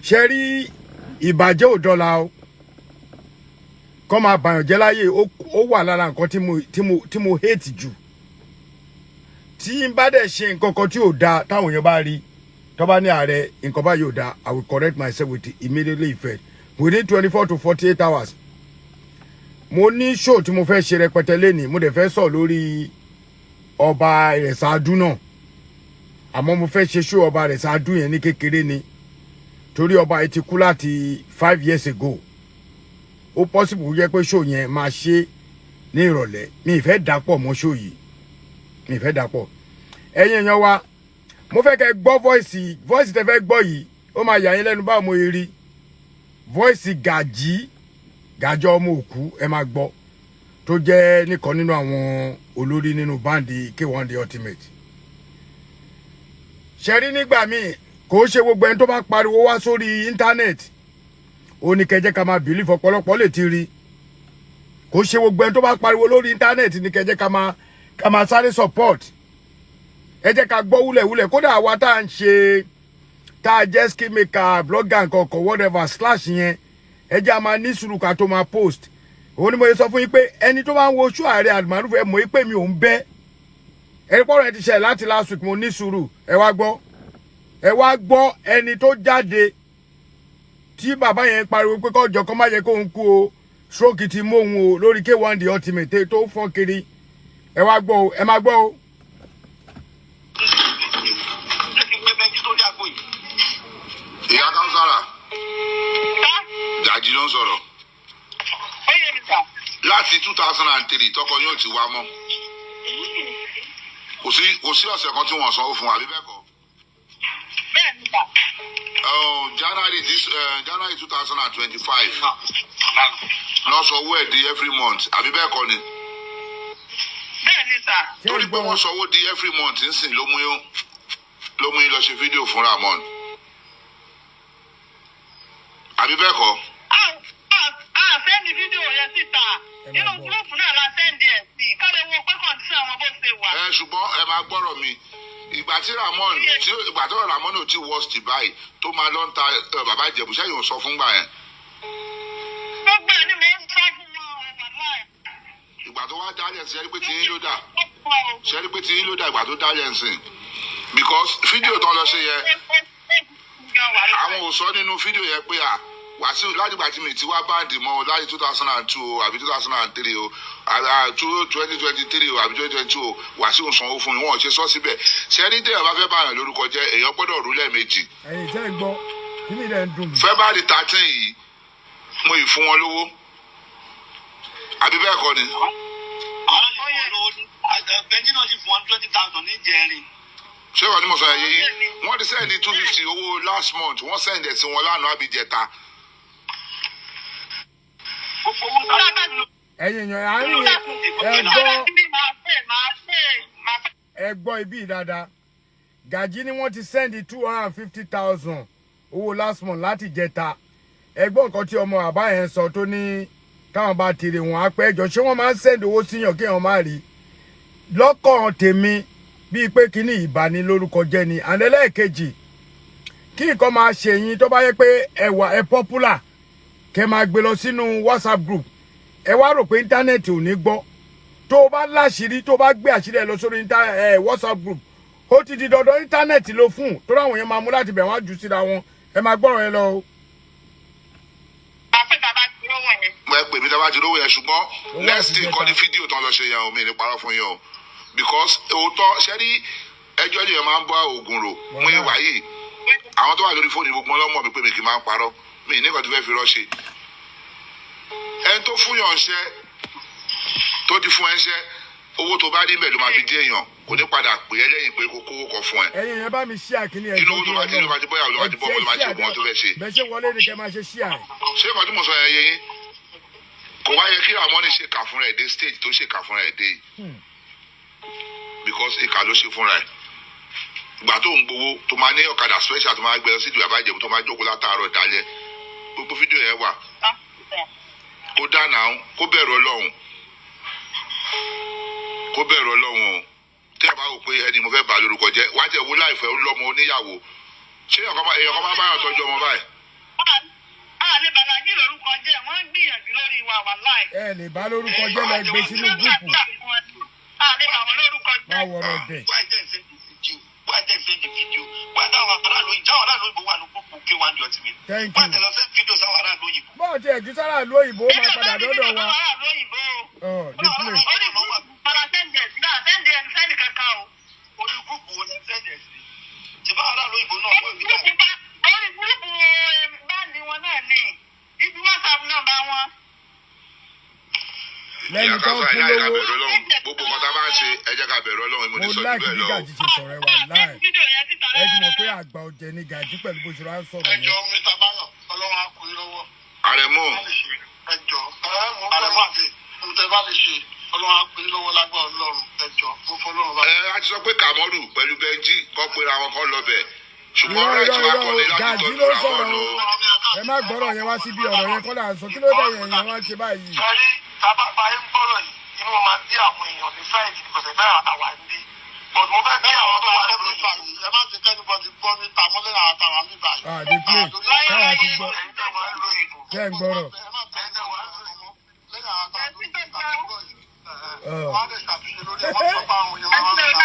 Sherry ìbàjẹ́ ò dọ́là o. Kọ́ máa bàyàn jẹ́ láyé ó wà lára nǹkan tí mo hate jù. Tí n bá dẹ̀ ṣe nǹkan kan tí ò da táwọn èèyàn bá rí tó bá ní Ààrẹ nǹkan bá yóò da, I will correct myself with immediately effect within 24 to 48 hours. Mo ní show tí mo fẹ́ ṣe rẹpẹtẹ lẹ́nìí, mo dẹ̀ fẹ́ sọ lórí ọba Ìrẹsàdú náà. Àmọ́ mo fẹ́ ṣe show ọba Ìrẹsàdú yẹn ní kékeré ni. Torí ọba yìí ti kú láti 5 years ago. Ó possible jẹ́ pé show yẹn máa ṣe ní ìrọ̀lẹ́. Mi ìfẹ́ dàpọ̀ mọ́ show yìí. Mi ìfẹ́ dàpọ̀. Ẹ̀yin èèyàn wa, mo fẹ́ kẹ́ gbọ́ voice tẹ́ fẹ́ gbọ́ yìí. Ó máa yà yín lẹ́nu báwo mo rí. Voice Gàjọ ọmọ òkú ẹ máa gbọ́. Tó jẹ́ nìkan nínú àwọn olórí nínú báńdì K1 The Ultimate. Ṣẹ̀rí nígbà míì kò ṣe gbogbo ẹni tó bá pariwo wá sórí íńtánẹ́ẹ̀tì. Ó ní kẹ́ jẹ́ ká máa believe ọ̀pọ̀lọpọ̀ lè ti rí. Kò ṣe gbogbo ẹni tó bá pariwo lórí íńtánẹ́ẹ̀tì ní kẹ́ jẹ́ ká máa sáré support. Ẹ jẹ́ ká gbọ́ wúlẹ̀wúlẹ̀ kódà àwa tá à ń ṣe tá a jẹ́ skill maker blogger nǹkan whatever / yẹn ẹ jẹ́ a máa ní sùúrù ká tó máa post. Òun ni mo sọ fún yín pé ẹni tó bá ń wo show Ààrẹ Almaroof ẹ mọ̀ pé mi ò ń bẹ́. Ẹni pọ́nrọ̀ ẹ ti ṣẹlẹ̀ láti last week mo ní sùúrù ẹ wá gbọ́ ẹni tó jáde tí bàbá yẹn pariwo pé kọ́jọ kọ́ má yẹ kó ń kú o stroke ti mú òun o lórí K1 The Ultimate tó fọ́n kiri ẹ wá gbọ́ o ẹ máa gbọ́ o. Ìyá Kánsárà Jade ló ń sọ̀rọ̀ láti 2003 tọkọ yóò ti wá mọ́ kò sí ọ̀sẹ̀ kan tí wọ́n sanwó fún àbí bẹ́ẹ̀ kọ́. January 2025 lọ sanwó ẹ̀ di every month àbí bẹ́ẹ̀ kọ́ ni. Torí pé wọ́n sanwó di every month ń sìn ló mú yín lọ ṣe fídíò fún Ramon àbí bẹ́ẹ̀ kọ́. Sẹ́ndì fídíò yẹn síta nínú gúrúùpù náà la sẹ́ndì ẹ̀ sí káde wọn pé kọ̀ǹtíṣàn àwọn bó ṣe wà. Ṣùgbọ́n ẹ máa gbọ́rọ̀ mi ìgbà tí Ramon ò tí worst báyìí tó máa lọ ń ta bàbá Ìjẹ̀bú sẹ́yìn ò sọ fún gbà yẹn. Gbogbo ẹ̀ ni mo ń sọ fún wọn wàláì. Ìgbà tó wá dálẹ̀ sí ẹni pé tí yín ló dà ìgbà tó dálẹ̀ sí because fídíò tán lọ ṣe yẹn àwọn ò sọ nínú fídíò yẹn pé Wasiu látìgbà tí mi ti wá báǹdì mọ́ láti 2002 o àbí 2003 o 2023 o àbí 2022 o Wasiu sanwó fún mi wọn ò ṣe sọ síbẹ̀ ṣẹ́ni tẹ́yà bá fẹ́ báyàn lórúkọ jẹ́ èèyàn gbọ́dọ̀ rú lẹ́ẹ̀mejì. ẹ̀yin tẹ́ ẹ gbọ́ kí ni ilẹ̀ ń dùn mí. February 13 yìí mo ì fún wọn lówó àbí bẹ́ẹ̀ kọ́ ni. àwọn yìí fún wọn lówó bẹ́ńkì náà sì fún wọn 20,000 ní jẹrin. Ṣé wàá ní mo sọ ẹ̀yẹ yìí wọ́n ti sẹ́ndì 250 owó last month wọ́n sẹ́ndì ẹ̀ sí wọn lánàá àbíjẹta. Ẹ̀yin èèyàn àárín ẹ gbọ́ ibi dáadáa Gàjí ni wọ́n ti sẹ́ndì 250,000 owó last month láti jẹta ẹgbọ́n nǹkan tí ọmọ bàbá yẹn sọ tó ní káwọn bá tèrè wọn á pẹ́ ẹjọ́ ṣé wọ́n máa ń sẹ́ndì owó síyàn kí wọ́n má rí lọ́kàn tèmi bíi pé kíní ìbani lórúkọ jẹ́ ni àndẹ́lẹ́ẹ̀kejì kí nǹkan máa ṣe yín tó bá yẹ pé ẹ popular kẹ máa gbé lọ sínú WhatsApp group ẹ wá rò pé íńtánẹ́ẹ̀tì ò ní gbọ́ tó o bá láṣìírí tó o bá gbé àṣírí ẹ lọ sórí WhatsApp group ó ti di dandan íńtánẹ́ẹ̀tì ló fún tó ráwọn yẹn máa mú láti bẹ̀ wọ́n á jù síra wọn ẹ máa gbọ́rọ̀ yẹn lọ o. ẹ pè mí dábàá ti rówó yẹn ṣùgbọ́n next thing kọ́ ni fídíò tán lọ ṣe yẹn o mi ní parọ́ fún yẹn o because òótọ́ ṣẹ́rí ẹjọ́ yẹn máa ń bá oògùn rò mú ìwà yìí àwọn tó wà lórí fóònù gbogbo ọlọ́mọ mi pé mi kì í máa ń parọ́ mi ní nǹkan tó fẹ́ fi rọ́ṣe ẹni tó fún yàn ṣẹ́ tó ti fún ẹ ṣẹ́ owó tó bá rí bẹ́ẹ̀ ló máa fi dé èèyàn kò ní padà pè é lẹ́yìn pé kó kówó kan fún ẹ. ẹ̀yin yẹn bá mi ṣí àkíní ẹ̀ inú owó tó bá ti ló máa ti bọ́yà ló máa ti bọ́ ló máa ti ògùn tó fẹ́ ṣe. bẹ́ẹ̀ ṣe wọlé ni kẹ́ máa ṣe ṣí àrẹ. ṣé ìkọ́ tí mo sọ yẹn yé yín kò wá yẹ kí Ramoni ṣe kà fúnra ẹ̀ dé stage tó ṣe kà fúnra ẹ̀ dé because ìkà ló ṣe fúnra ẹ̀ ìgbà tó ń gbowó tó máa ní ọ̀kadà special tó máa gbé lọ sí ìdìbò àbájẹ̀bù tó máa jókòó látàárọ̀ dalẹ́ gbogbo fídíò yẹn wà kó dáná kó bẹ̀rù Ọlọ́run o tí a bá wò pé ẹni mo fẹ́ bà lórúkọ jẹ́ wá jẹ́ wo láìfẹ́ ó lọ́mọ oníyàwó ṣé èèyàn kan máa báyọ̀ tọ́jú ọmọ báyìí ẹ lè bá lórúkọ jẹ́ lọ gbé sínú gúùpù. Má wọ̀rọ̀ dẹ̀. Thank you. Bọ́ọ̀ tí ẹ̀ kí sára lu òyìnbó máa padà dọ́dọ̀ wa. Oh, the place. Lẹ́yìn tó ń fún lówó. Gbogbo nǹkan tá a bá ń ṣe ẹ jẹ́ ká bẹ̀rù Ọlọ́run mo ní sọ láì bẹ́ẹ̀ bí lọ. Gàjí ṣe sọ̀rọ̀ ẹ wà láì. Ẹ ti mọ̀ pé àgbà ọ̀jẹ̀ ni Gàjí pẹ̀lú bó ṣe rà ń sọ̀rọ̀ yẹn. Ẹjọ́ Mr. Bayo, Ọlọ́run á kú yín lọ́wọ́. Àrẹ̀mú. Ẹjọ́ Àrẹ̀mú àti ǹtẹ́ bá lè ṣe Ọlọ́run á kú yín lọ́wọ́ lágbára Ọlọ́run. Ẹjọ́ mo fọ́ Ọlọ́run bá. A ti sọ pé Kàmọ́rù pẹ̀lú Bẹ́ńjí kọ́ pera wọn kọ́ lọ bẹ̀. Ṣùgbọ́n Irọ́ ọ̀rẹ́ tí wàá kọ́ni láti Gàjí tọ́jú ló ra wọn sọ̀rọ̀ lò. ẹ má gbọ́rọ̀ yẹn wá síbi ọ̀rọ̀ yẹn kọ́ là ń sọ kí ló dé yẹn wá ṣe báyìí. Sọrí tábà bá yín gbọ́rọ̀ yìí, inú wọn máa bí àwọn èèyàn ní sáìdì ìgbọ̀nsẹ̀ bẹ́ẹ̀ àtàwà ń dé. Bọ̀dù mo fẹ́ bí àwọn tó wà lẹ́nu ìgbà yìí, ẹ má ti kẹ́ni bọ́dì gbọ́ ní tàmọ́lẹ́ àtàwà ń bíbà yìí. Àdé play káwa ti gbọ́. Ṣé ń gbọ́rọ̀?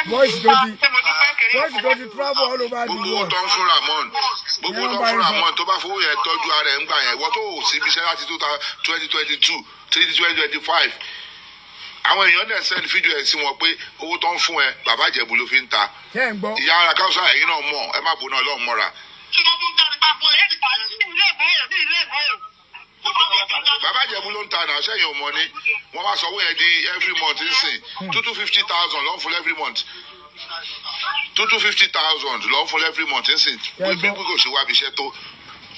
Voice tó ti travel all over the Gbogbo world. tó ń fún Ramon tó bá fowó yẹn tọ́jú ara ẹ̀ ń gbà yẹn wọ́n tó ò sí ibiṣẹ́ láti 2022 2025 àwọn èèyàn dẹ̀ send fídíò ẹ̀ sí wọn pé owó tó ń fún ẹ bàbá Ìjẹ̀bú ló fi ń ta. Ṣé ń gbọ́? Ìyá ara káwùsà ẹ̀yìn náà mọ̀ ẹ má bùnà Ọlọ́run mọ́ra. Bàbá Ìjẹ̀bú ló ń ta náà sẹ́yìn ò mọ̀ ni wọ́n wá sanwó yẹn di every month nsìn 250,000 lọ́n fún every month 250,000 lọ́n fún every month nsìn wípé kò sí wábi iṣẹ́ tó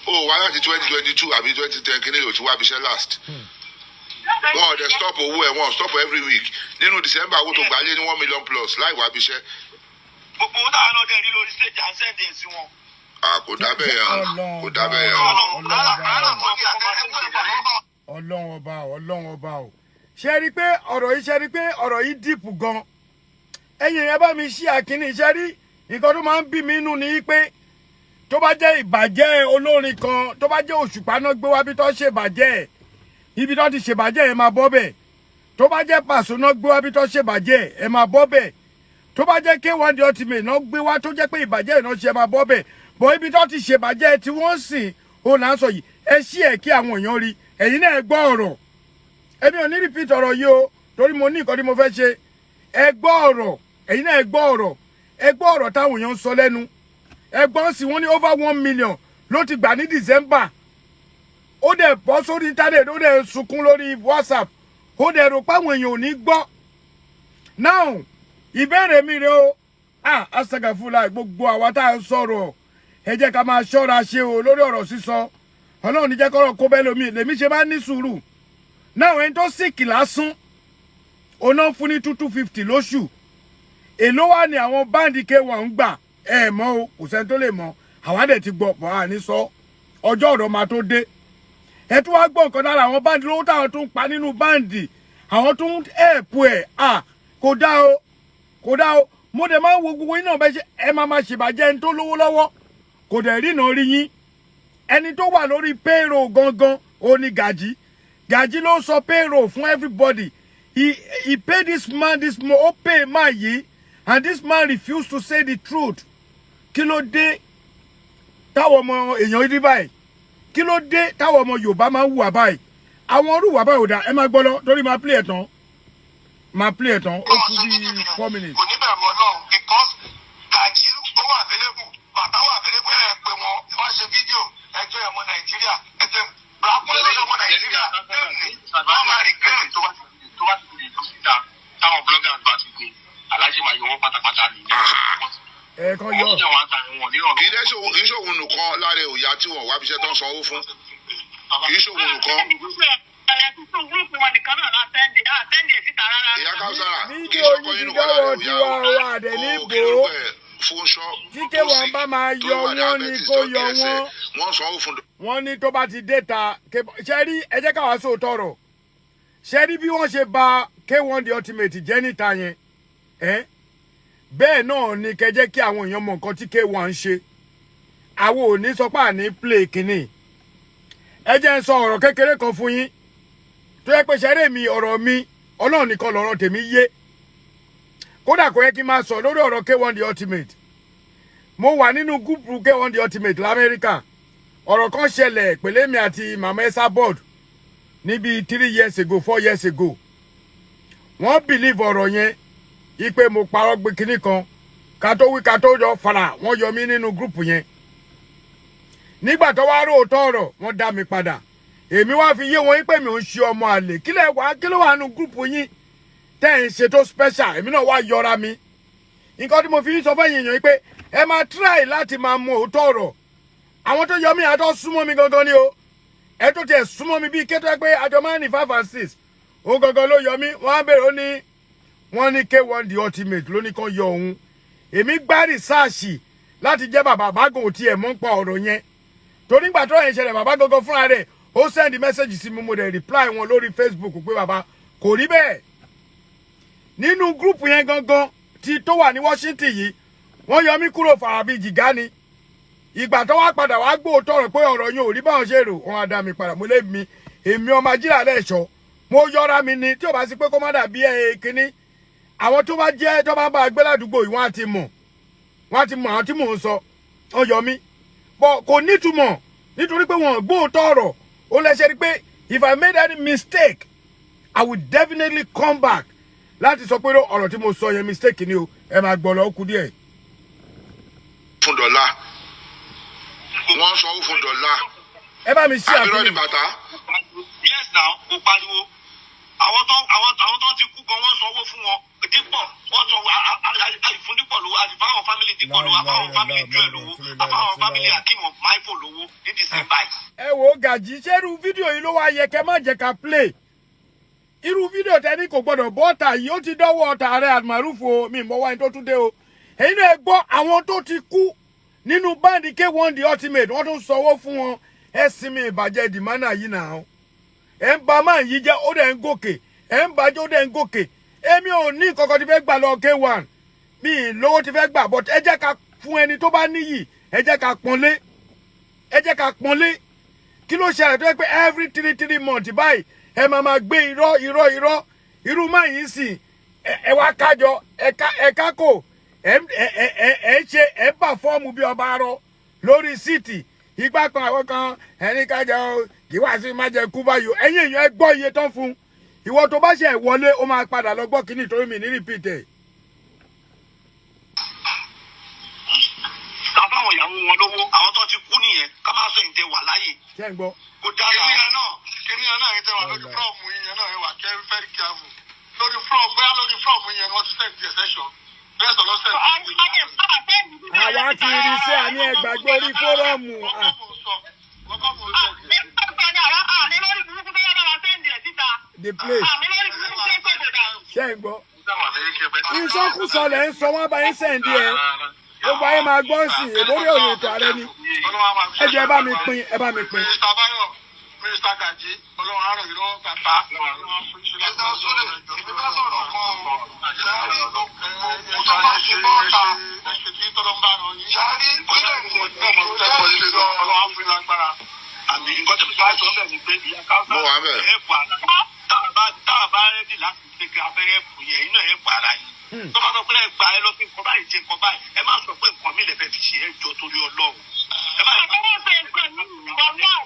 ó wá láti 2022 àbí 2010 kí ni yóò ti wábi iṣẹ́ last. Wọ́n ò dẹ̀ stop owó ẹ̀ wọ́n stop every week nínú December owó tó gbà lé ní 1 million plus láì wábi iṣẹ́. Gbogbo owó táwọn náà dẹ̀ rí lórí stage à ń sẹ́ndẹ̀ sí wọn. Kò dábẹ́ yẹn kò dábẹ́ yẹn. Ọlọ́run ọba o. Ṣé rí pé ọ̀rọ̀ yìí dìpù gan. Ẹ̀yin ẹ bá mi ṣí àkíní ṣe rí nǹkan tó máa ń bí mi nù ni pé tó bá jẹ́ ìbàjẹ́ olórin kan tó bá jẹ́ Òṣùpá náà gbé wá bí tó ṣe bàjẹ́ ibi tó ti ṣe bàjẹ́ ẹ máa bọ́ bẹ̀. Tó bá jẹ́ Pàṣọ náà gbé wá bí tó ṣe bàjẹ́ ẹ máa bọ́ bẹ̀. Tó bá jẹ́ K1 The Ultimate náà gbé wá tó jẹ́ pé ìbàjẹ́ ìná ṣe máa bọ́ bẹ̀. Bọ̀ ibi tó ti ṣe bàjẹ́ tí wọ́n sìn òun là ń sọ yìí ẹ ṣí ẹ̀ kí àwọn èèyàn rí ẹ̀yin náà gbọ́ ọ̀rọ̀. Èmi ò ní repeat ọ̀rọ̀ yìí o torí mo ní nǹkan tí mo fẹ́ ṣe. Ẹ gbọ́ ọ̀rọ̀ ẹ̀yin náà gbọ́ ọ̀rọ̀ ẹ gbọ́ ọ̀rọ̀ táwọn èèyàn ń sọ lẹ́nu. Ẹ gbọ́ sí wọ́n ní over 1 million ló ti gbà ní December. Ó dẹ̀ bọ́ sórí internet ó dẹ̀ sunkún lórí WhatsApp ó dẹ̀ rò páwọn èèyàn ò ní gbọ́. Now ìbéèrè mi rè o asagafula gbogbo àwa tá a ń sọ̀rọ̀ ẹ jẹ́ ká máa ṣọ́ra ṣe o lórí ọ̀rọ̀ sísọ Ọlọ́run ní jẹ́ kọ́rọ̀ kó bẹ́ẹ̀ lómi lèmi ṣe máa ní sùúrù. Now ẹni tó sìkì lásán oná fún ní 250 lóṣù èló wà ní àwọn báǹdì K1 ń gbà ẹ mọ̀ o kò sẹ́ni tó lè mọ̀ àwa dẹ̀ ti gbọ́ pọ̀ àní sọ ọjọ́ ọ̀rọ̀ máa tó dé. Ẹ tún wá gbọ́ nǹkan lára àwọn báǹdì lówó táwọn tó ń pa nínú báǹdì àwọn tó ń ẹ̀pù ẹ̀ kò dá o kò dá o mo dẹ̀ máa ń wo gbogbo yín náà bẹ́ẹ̀ ṣe ẹ máa ṣèbàjẹ́ ẹni tó lówó lọ́wọ́ kò dẹ̀ rí náà rí yín ẹni tó wà lórí payroll gangan ó ní Gàjí ló sọ payroll fún everybody he paid this man ó pay man yìí and this man refused to say the truth. Kí ló dé táwọn ọmọ èèyàn rí báyìí kí ló dé táwọn ọmọ Yorùbá máa ń hùwà báyìí àwọn orúwà báyìí ò dá ẹ máa gbọ́ lọ torí máa play ẹ̀ tán ó kú bí 4 minutes. Kò ní bẹ̀rù Ọlọ́run because Gàjí ó wà available bàbá wà available ẹ̀ pé wọn wá ṣe fídíò ẹjọ́ ọmọ Nàìjíríà ẹjọ́ brakúnlẹ̀ ọmọ Nàìjíríà wọ́n máa rí gẹ́rẹ́ tó bá ti lè tó síta táwọn bloggers bá ti gbé Alhaji máa yọ wọ́n pátápátá nìyẹn. Ẹ̀ẹ̀kan yọ. Kì í ṣòwò nìkan lára òyà tí wọ́n wá bíṣẹ́ tó ń sanwó fún. Kì í ṣòwò nìkan. Ìyá Káwùsára kì í ṣọkọ inú kan lára òyà ó kí ló pẹ̀ fúnṣọ́. Tí K1 bá máa yọ wọ́n ni kó yọ wọ́n. Wọ́n sanwó fún. Wọ́n ní tó bá ti dé ta ṣe rí ẹ jẹ́ káwá sóòótọ́ ọ̀rọ̀ ṣe rí bí wọ́n ṣe bà K1 The Ultimate jẹ́ níta yẹn bẹ́ẹ̀ náà ni kẹ́ jẹ́ kí àwọn èèyàn mọ nǹkan tí K1 ń ṣe àwọn ò ní sọ pé àní play kínní ẹ jẹ́ ń sọ ọ̀rọ̀ kékeré kan fún yín tó yẹ pé ṣeré mi ọ̀rọ̀ mi Ọlọ́run nìkan lọ̀rọ̀ tèmi yé kódà kò yẹ kí n máa sọ lórí ọ̀rọ̀ K1 the ultimate mo wà nínú gúúpù K1 the ultimate l'Amẹ́ríkà ọ̀rọ̀ kan ṣẹlẹ̀ pẹ̀lẹ́ mi àti mama esa board níbi 3 years ago 4 years ago wọ́n believe ọ̀rọ̀ yẹn ipe mo parọ́ gbé kinní kan ká tó wí ká tó yọ fara wọ́n yọ mí nínú gúúpù yẹn nígbà tó wá róòtọ́ ọ̀rọ̀ wọ́n dá mi padà èmi wá fi yé wọn pé mi ò ń ṣe ọmọ àlè kí ló wà nínú gúúpù yín tẹ́ ń ṣe tó special èmi náà wá yọra mi nǹkan tí mo fi ń sọ fún èèyàn pé ẹ máa try láti máa mọ òótọ́ ọ̀rọ̀ àwọn tó yọ mí àtọ́ súnmọ́ mi gangan ni o ẹ tó tiẹ̀ súnmọ́ mi bíi kétọ́ pé àjọ máa ń ní 5 and 6 òun gangan ló yọ mí wọ́n á bèrè ó ní wọ́n ní K1 the ultimate ló ní kàn yọ òun èmi gbá rìsáàṣì láti jẹ́ bàbá bágò tí ẹ̀ mọ́ ń pa ọ̀rọ̀ yẹn torí nígbà tó yẹn ṣẹlẹ̀ bàbá gangan fúnra rẹ̀ ó send message sí mi mo dẹ̀ reply wọn lórí Facebook pé bàbá kò rí bẹ́ẹ̀ nínú group yẹn gangan tí tó wà ní Washington yìí wọ́n yọ mí kúrò fàràbí jìgá ni ìgbà tó wá padà wá gbóòótọ́ rẹ̀ pé ọ̀rọ̀ yẹn ò rí báwọn ṣe rò wọ́n á dá mi padà mo lé mi èmi ọmọ ajílà lẹ́ẹ̀ṣọ́ mo yọra mi ni tí ò bá sí pé kó má dàbí kínní àwọn tó bá jẹ́ tó bá bá gbé ládùúgbò yìí wọ́n á ti mọ̀ àwọn tí mò ń sọ wọ́n yọ mí bọ́ kò nítumọ̀ nítorí pé wọ́n gbóòótọ́ ọ̀rọ̀ ó lẹ́sẹ̀ rí pé if I made any mistake I will definitely come back láti sọ pé ọ̀rọ̀ tí mo sọ yẹn mistake ni o ẹ máa gbọ́ lọ ó kù díẹ̀. fún $1 wọ́n sanwó fún $1. ẹ bá mi ṣí àbúrò ní bàtà. yes now kò pariwo àwọn tó ti kú gan wọ́n sanwó fún wọn dípò wọ́n sọ àìfún dípò lówó àti fáwọn fámìlì dípò lówó àfáwọn fámìlì jùlọ lówó àfáwọn fámìlì akínwó máìfò lówó ní December. ẹ wo Gàjí ṣerú fídíò yìí ló wá yẹ kẹ́ má jẹ́ ká play irú fídíò tẹni kò gbọdọ̀ bọ́ta yìí ó ti dọ́wọ́ ọ̀tá Ààrẹ Almaroof o mi mọ̀ wáyé tó tún dé o èyí náà gbọ́ àwọn tó ti kú nínú báńdì K1 the ultimate wọ́n tún sanwó fún wọn ẹ sinmi ìbàjẹ́ dìmánà yìí náà ẹ ń ba máa yìí jẹ́ ó dẹ̀ ń gòkè ẹ ń bàjẹ́ ó dẹ̀ ń gòkè èmi ò ní kọ̀kọ́ ti fẹ́ gbà lọ K1 mi lówó ti fẹ́ gbà but ẹ jẹ́ ká fún ẹni tó bá níyì ẹ jẹ́ ká pọ́nlé kí ló ṣẹlẹ̀ tó yẹ pé every 3 months báyìí ẹ máa gbé irọ́ irú máa yìí sìn ẹ wá kájọ ẹ̀ka kò ẹ bà fọ́ọ̀mù bí ọba arọ lórí síìtì ìgbà kan àwọn kan ẹni kájọ kí wá sí má jẹ kú báyìí ẹ̀yin èèyàn ẹ gbọ́ iye tán fún ìwọ tó bá ṣe wọlé ó máa padà lọ gbọ́ kíní torí mi ní rìpítẹ̀. àbáwọn ìyàwó wọn lówó àwọn tó ti kú nìyẹn ká máa sọ ìtẹ wà láàyè. ṣé ń gbọ́. kò dára kìnìún náà ìtẹ wà lórí fúlọ̀mù yẹn náà ẹ wà very careful lórí fúlọ̀mù bóyá lórí fúlọ̀mù yẹn wọ́n ti send the session bẹ́ẹ̀ sọ̀rọ̀ send. àwa ti rí iṣẹ́ àní ẹgbàgbé orí fórọ́ọ̀mù. the place. ṣé ń gbọ́. ìsọkúsọ lẹ̀ ń sọ wọ́n bá yín sẹ́ǹdí ẹ̀ gbogbo ayé máa gbọ́ sí ìbórí òyìn ètò ààrẹ ni ẹ jẹ́ ẹ bá mi pín. Mr. Bayo Mr. Gaji ọlọ́run àárọ̀ yìí lọ́wọ́ bàbá. àmì nǹkan tó bá sọ bẹ́ẹ̀ ni pé ìyá káwọ́ ẹ̀ẹ́pù ara táwa bá rẹ́dì láti ṣe kí abẹ́rẹ́ ẹ̀pù yẹn inú ẹ̀ẹ́pù ara yìí tó bá sọ pé ẹ gbà ẹ lọ sí nǹkan báyìí ṣe nǹkan báyìí ẹ má sọ pé nǹkan mi lè fẹ́ fi ṣe ẹjọ́ torí Ọlọ́run. ẹ má yẹ kó fẹ́ nǹkan mi ìgbà náà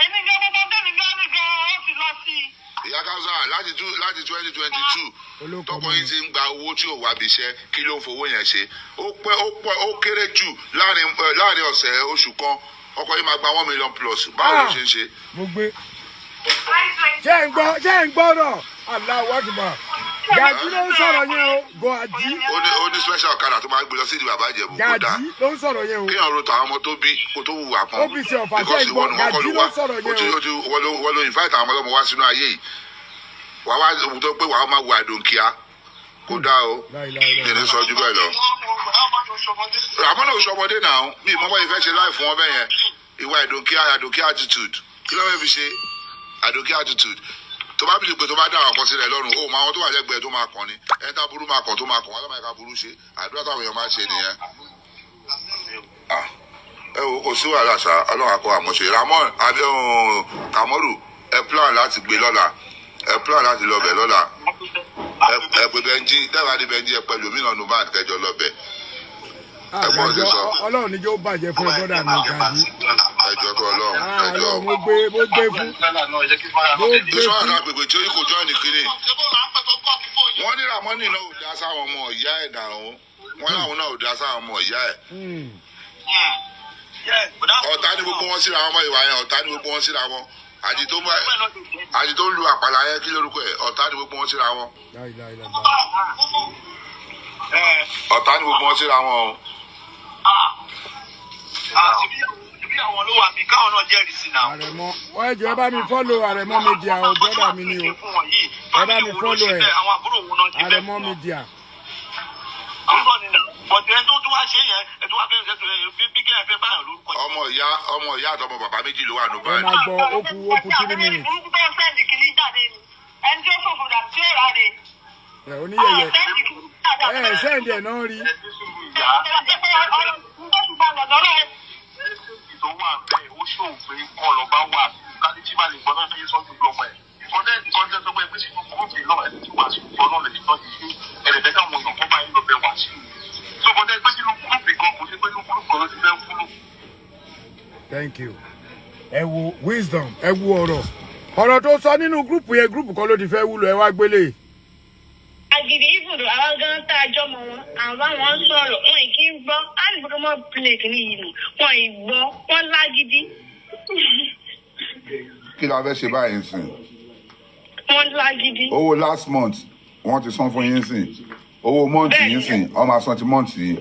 ẹni gan gbogbo bẹ́ẹ̀ ni gánà gan ó ti lọ sí i. ìyá káwọ́ láti 2022 tọkọ yìí ti ń gba owó tí ò wá bí iṣẹ́ kí ló ń fowó yẹn ṣe ó kéré jù láàrin ọ̀sẹ̀ oṣù kan ọkọ yìí máa gba 1 million plus báwo ló ṣe ń ṣe. mo gbé ṣé ń gbọ́rọ̀ aláwọ̀ àdìbò Gàjí ló ń sọ̀rọ̀ yẹn o Gàjí. ó ní special ọ̀kadà tó máa gbé lọ sí ìdí bàbá Ìjẹ̀bú kó dáa. Gàjí ló ń sọ̀rọ̀ yẹn o. kéèyàn ro tàwọn ọmọ tó bí kó tó wùwà kan. ó fi ṣe ọ̀fà ṣe ń gbọ́ Gàjí ló ń sọ̀rọ̀ yẹn o. wọ́n ló invite àwọn ọmọlọ́mọ wá sínú ayé yìí wàá wá tó pé wàá máa wà àdùnkíá kó dáa o kìnìún sọ ju bẹ́ẹ̀ lọ. àmọ́ náà oṣọmọdé náà mi ìmọ̀ bọ́ ìfẹ́ ṣe láì fún wọn bẹ́ẹ̀ yẹn ìwà àdùnkíá attitude kí ló fẹ́ fi ṣe àdùnkíá attitude tó bá bìlì pé tó bá dá àwọn kan sílẹ̀ lọ́rùn ó mọ àwọn tó wà lẹ́gbẹ̀ẹ́ tó máa kàn ní ẹni tá burú máa kàn tó máa kàn wọ́n lọ́mọ ẹ̀ka burú ṣe àdúrà táwọn èèyàn máa ṣe nìyẹn. ẹ wo kò sí wàhálà ṣá ọlọ́run àkọ́ àmọ́ṣe Ramon Kamoru ẹ plan láti gbé lọ́la ẹ plan láti lọ bẹ̀ lọ́la ẹ pé Benji dábàá ní Benji ẹ pẹ̀lú mí náà nùbá àtẹjọ lọ bẹ̀. Ọlọ́run ní yóò bàjẹ́ fún bọ́dà mi gàdí. Ẹjọ́ tó Ọlọ́run ẹjọ́. Mo gbé fún. Ìṣọ́ àná àgbègbè tí ó kò jọ́ ìnìkiri. Wọ́n ní Ramoni náà ò dá sáwọn ọmọ ìyá ẹ̀ dàrún. Wọ́n láwọn náà ò dá sáwọn ọmọ ìyá ẹ̀. Ọ̀tá ni gbogbo wọn síra wọn mọ́ ìwà yẹn, ọ̀tá ni gbogbo wọn síra wọn. Àjì tó ń lu àpàlà yẹn kí lórúkọ ẹ̀, ọ̀tá ni gbogbo wọn síra wọn. Ọ̀tá ni gbogbo wọn síra wọn o. Bí àwọn ló wà bí káwọn náà jẹ́rìí sí náà. Àrẹ̀mọ wọ́n ẹ̀jọ̀ ẹ bá mi fọ́lò Àrẹ̀mọ Media o brọ́dà mi ni o. Ẹ bá mi fọ́lò ẹ̀ Àrẹ̀mọ Media. Bọ̀dẹ̀ tó tún wá ṣe yẹn ẹ̀ tó wá fẹ́ bí kẹ́ ẹ fẹ́ báyọ̀ lórúkọ. Ọmọ ìyá àtọmọ bàbá méjì ló wà ní Ẹ báyìí. máa gbọ́ ó kù 3 minutes. Ẹni tí ó ṣòfò dà tí ó rà rè. Oníyẹyẹ sẹ́ǹdì ẹ̀ náà rí. Tó wà bẹ́ẹ̀ ó ṣòfin kọ́ lọ bá wà kájí tí bá lè gbọ́ náà yé sọ́jú lọ́mọ ẹ̀. Ìkọ́jẹ́ tó gbé pé sínú gúrúùpù náà ẹni tí wàá sí ìgbọ́ náà lè fi tọ́jú sí ẹ̀rẹ̀dẹ́ káwọn èèyàn kọ́ bá yín lọ bẹ̀ wá sí. Tó kọjá pé sínú gúrúùpù kan kò sí pé inú gúrúùpù kan ló ti fẹ́ fúlù. Thank you. Ẹ wo wisdom ẹ wo ọ̀rọ̀ tó sọ nínú gúrúùpù yẹn gúrúùpù kan ló ti fẹ́ wúlò ẹ wá gbélé. Àgìdì ibùdó àwọn gan tá a jọmọ wọn àwọn wọn sọ̀rọ̀ wọn ì kí ń gbọ́ àdìgbò mọ plate ní yìí wọn ì gbọ́ wọn lágídí. Kí la fẹ́ ṣe báyìí sìn? Wọn lágídí. Owó last month wọ́n ti san fún yín sìn. Owó month yín sìn wọ́n máa san ti month yìí.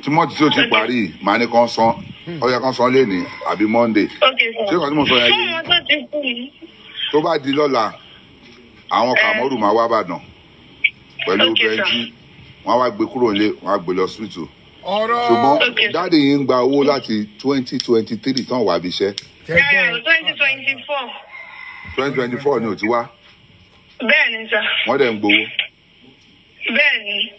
Tí month tí ó ti parí màá ní kàn san. Ó yẹ kàn san lénìí àbí Monday. Ṣé ìkànnì mo sọ yẹn yìí? Tó bá di lọ́la àwọn Kàmọ́rù máa wá Ìbàdàn pẹ̀lú Benji wọ́n wá gbé kúrò nílé wọ́n á gbé lọ hospital. Ṣùgbọ́n dáàdì yìí ń gba owó láti 2023 tán wà bí iṣẹ́. 2024. 2024 ni ò ti wá. Bẹ́ẹ̀ni sà. Wọ́n dẹ̀ ń gbowó. Bẹ́ẹ̀ni.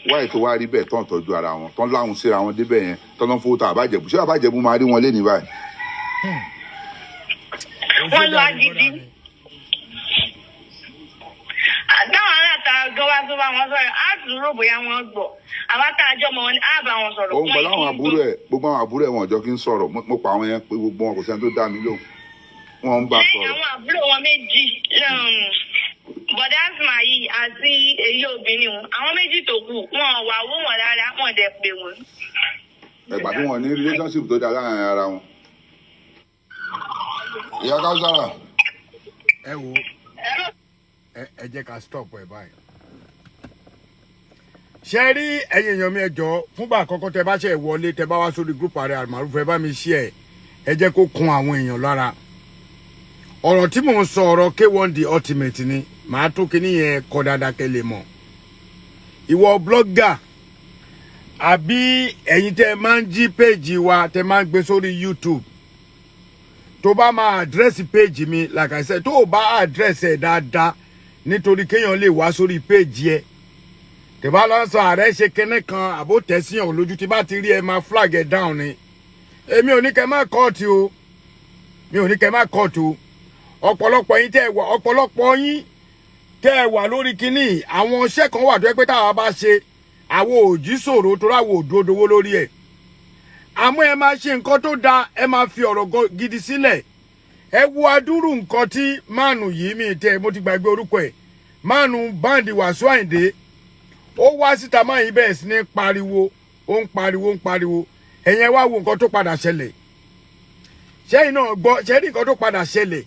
Wáyé tó wá rí bẹ́ẹ̀ tán tọ́jú ara wọn tán láwọn síra wọn débẹ̀ yẹn tán lọ́n fowó ta àbájẹ̀bù ṣé àbájẹ̀bù máa rí wọn lé ní báyìí. Wọ́n lágídí. Àdáwọn aláta gan wá tó bá wọn sọ̀rọ̀ á dúró bóyá wọ́n gbọ́. Àwọn àtàjọ́ mọ̀ wọn ni á bá wọn sọ̀rọ̀. Òun pẹ̀lú àwọn àbúrò ẹ̀ gbogbo àwọn àbúrò ẹ̀ wọn jọ kí ń sọ̀rọ̀ mo pa àwọn yẹn pé gbogbo wọn kò sẹ́ni tó dá mi lóhùn. Wọ́n ń bá sọ̀rọ̀. Lẹ́yìn àwọn àbúrò wọn méjì bọ̀dá àsìmà yìí àti èyí obìnrin wọn àwọn méjì tó kù wọn wà wó wọn rárá wọn dẹ̀ pé wọn. Ẹgbà tí wọn ní relationship tó dáa láàrin ara wọn. Ìyá Káúsára. Ẹ wo ẹ jẹ́ ká stop ẹ̀ báyìí. Ṣé rí ẹ̀yin èèyàn mi ẹ jọ̀ọ́ fúngbà àkọ́kọ́ tẹ bá ṣe wọlé tẹ bá wá sórí group Ààrẹ Almaroof ẹ bá mi share ẹ jẹ́ kó kun àwọn èèyàn lára. Ọ̀rọ̀ tí mò ń sọ ọ̀rọ̀ K1 the ultimate ni màá tún kíní yẹn kọ dáadáa kẹ́ lè mọ̀. Ìwọ blogger àbí ẹ̀yin tẹ máa ń jí péèjì wa tẹ máa ń gbé sórí YouTube tó bá máa àdírẹ́sì péèjì mi like I said tó o bá àdírẹ́sì ẹ̀ dáadáa nítorí kéèyàn lè wá sórí péèjì ẹ tẹ̀bá lọ́sọ Ààrẹ ṣe kẹ́nẹ́ kan àbó tẹ̀síyàn lójú tí bá ti rí ẹ máa flag ẹ down ni èmi ò ní kẹ́ má kọ́ọ̀tì o mi ò ní kẹ́ má kọ́ọ̀tì o ọ̀pọ̀lọpọ̀ yín tẹ́ ẹ wà lórí kínní àwọn iṣẹ́ kan wà tó yẹ pé táwa bá ṣe àwọn òjì ṣòro tó ráwọ̀ òdòdówó lórí ẹ̀ àmọ́ ẹ máa ṣe nǹkan tó dáa ẹ máa fi ọ̀rọ̀ gidi sílẹ̀ ẹ wo adúrú nǹkan tí máànù yìí mi tẹ mo ti gbàgbé orúkọ ẹ̀ máànù báǹdì Wasiu Ayinde ó wá síta máa yín bẹ́ẹ̀ sí ní pariwo ó ń pariwo ẹ̀yẹn wá wo nǹkan tó padà ṣẹlẹ̀ ṣẹ́yìn náà gbọ́ ṣẹ́ rí nǹkan tó padà ṣẹlẹ̀